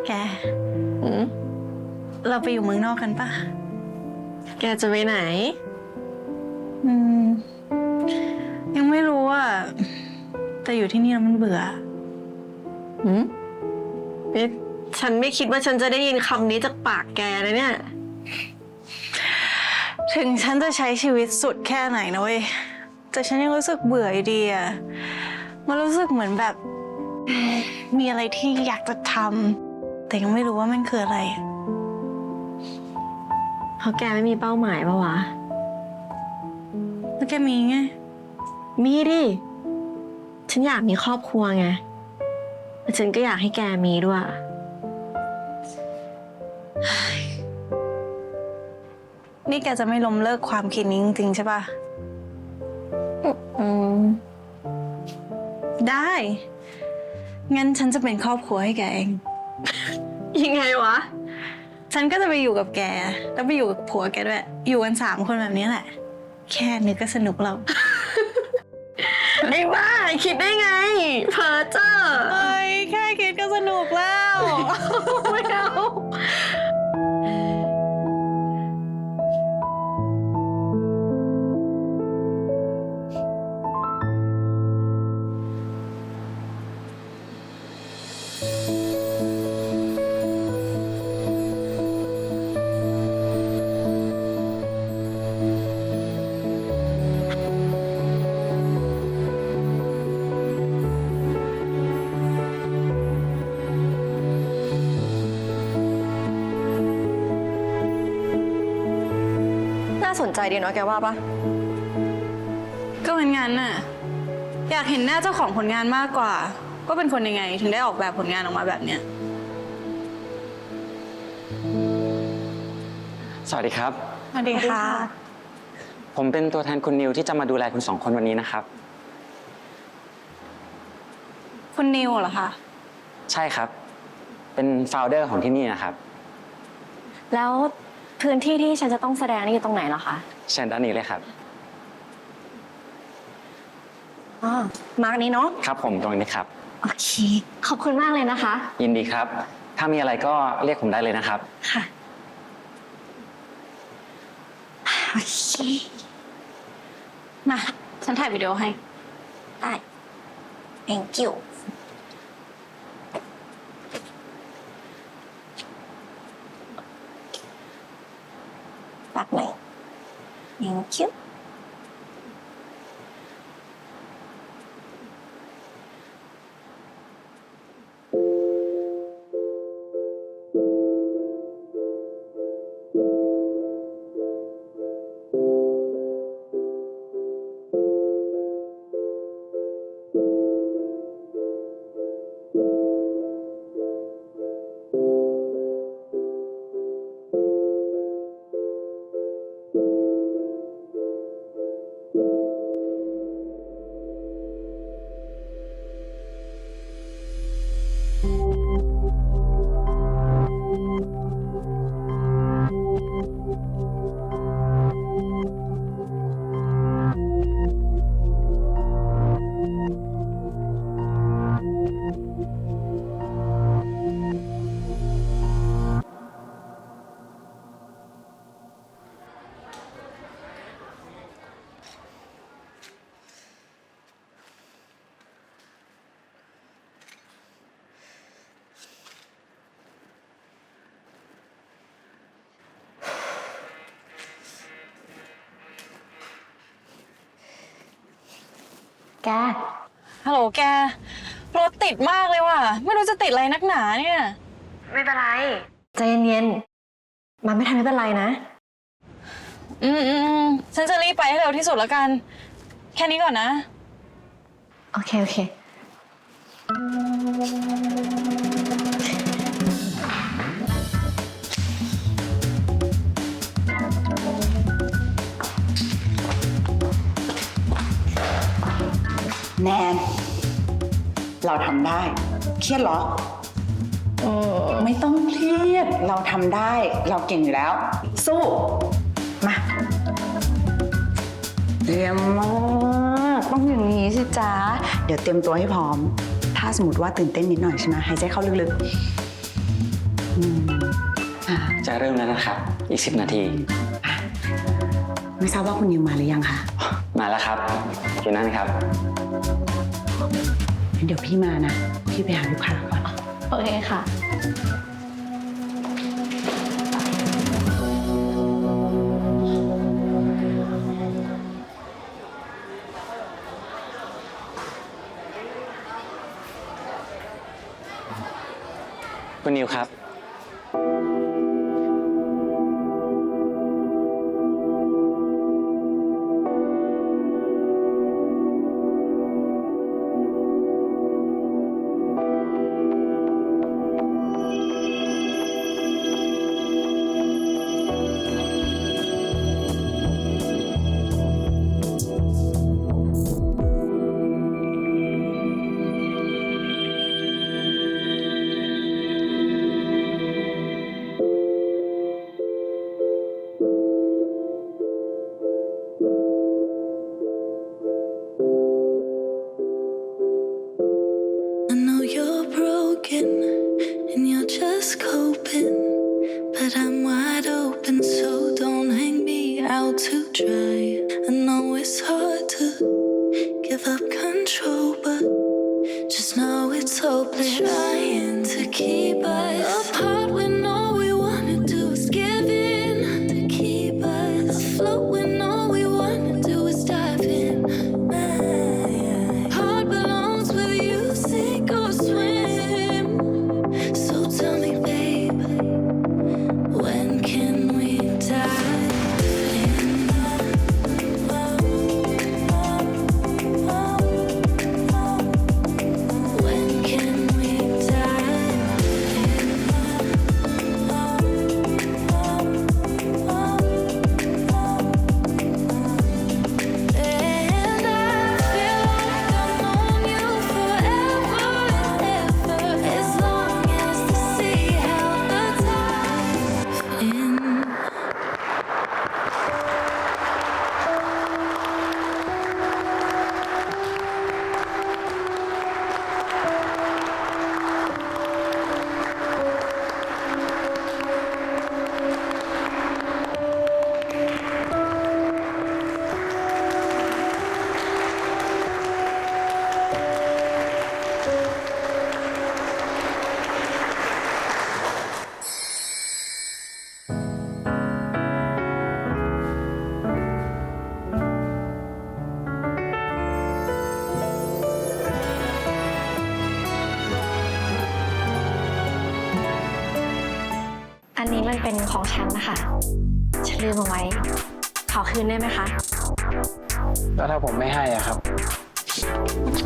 แกเราไปอยู่เมืองนอกกันปะแกจะไปไหนยังไม่รู้อ่ะแต่อยู่ที่นี่แล้วมันเบื่อฉันไม่คิดว่าฉันจะได้ยินคำนี้จากปากแกนะเนี่ยถึงฉันจะใช้ชีวิตสุดแค่ไหนนะเว้ยแต่ฉันยังรู้สึกเบื่ออยู่ดีอ่ะมันรู้สึกเหมือนแบบมีอะไรที่อยากจะทำแต่ยังไม่รู้ว่ามันคืออะไรเพราะแกไม่มีเป้าหมายปะวะแล้วแกมีไงมีดิฉันอยากมีครอบครัวไงแต่ฉันก็อยากให้แกมีด้วยนี่แกจะไม่ล้มเลิกความคิดนี้จริงๆใช่ปะได้งั้นฉันจะเป็นครอบครัวให้แกเองยังไงวะฉันก็จะไปอยู่กับแกแล้วไปอยู่กับผัวแกด้วยอยู่กัน3 คนแบบนี้แหละแค่นึกก็สนุกแล้วไม่ว่าคิดได้ไงเพ้อเจ้อเฮ้ยแค่คิดก็สนุกแล้วไม่เอาสนใจดีเนาะแกว่าปะก็เหมือนกันน่ะอยากเห็นหน้าเจ้าของผลงานมากกว่าก็เป็นคนยังไงถึงได้ออกแบบผลงานออกมาแบบเนี้ยสวัสดีครับสวัสดีค่ะผมเป็นตัวแทนคุณนิวที่จะมาดูแลคุณ2 คนวันนี้นะครับคุณนิวเหรอคะใช่ครับเป็นโฟลเดอร์ของที่นี่นะครับแล้วพื้นที่ที่ฉันจะต้องแสดงนี่อยู่ตรงไหนเหรอคะเชิญด้านนี้เลยครับมาร์กนี้เนาะครับผมตรงนี้ครับโอเคขอบคุณมากเลยนะคะยินดีครับถ้ามีอะไรก็เรียกผมได้เลยนะครับค่ะโอเคมาฉันถ่ายวิดีโอให้ได้ thank you bạc này nhìn trướcแกฮัลโหลแกรถติดมากเลยว่ะไม่รู้จะติดอะไรนักหนาเนี่ยไม่เป็นไรใจเย็นๆมาไม่ทันไม่เป็นไรนะฉันจะรีบไปให้เร็วที่สุดแล้วกันแค่นี้ก่อนนะโอเคแนนเราทำได้เครียดเหรอไม่ต้องเครียดเราทำได้เราเก่งอยู่แล้วสู้มาเตรียมมาก ต้องอย่างนี้สิจ๊ะ เดี๋ยวเตรียมตัวให้พร้อม ถ้าสมมติว่าตื่นเต้นนิดหน่อยใช่ไหมหายใจเข้าลึกๆอ่า จะเริ่มแล้วนะครับ อีก 10 นาที ไม่ทราบว่าคุณนิวมาหรือยังคะ มาแล้วครับอยู่นั่นครับ งั้นเดี๋ยวพี่มานะ พี่ไปหาลูกค้าก่อน โอเคค่ะ คุณนิวครับ I know you're broken and you're just coping, but I'm wide open, so don't hang me out to dry. I know it's hard to give up control, but just know it's hopeless. Trying to keep us apart when all we wanna do is give in. To keep us afloat when all we wanna do is dive in. Heart belongs with you, sink or swim. So tell me, babe, when can we dive in? When can we dive in? And I feel like I've known you forever and ever, as long as the sea held the tide in. อันนี้มันเป็นของฉันนะคะ ฉันลืมเอาไว้ ขอคืนได้ไหมคะ แล้วถ้าผมไม่ให้อะครับ ไ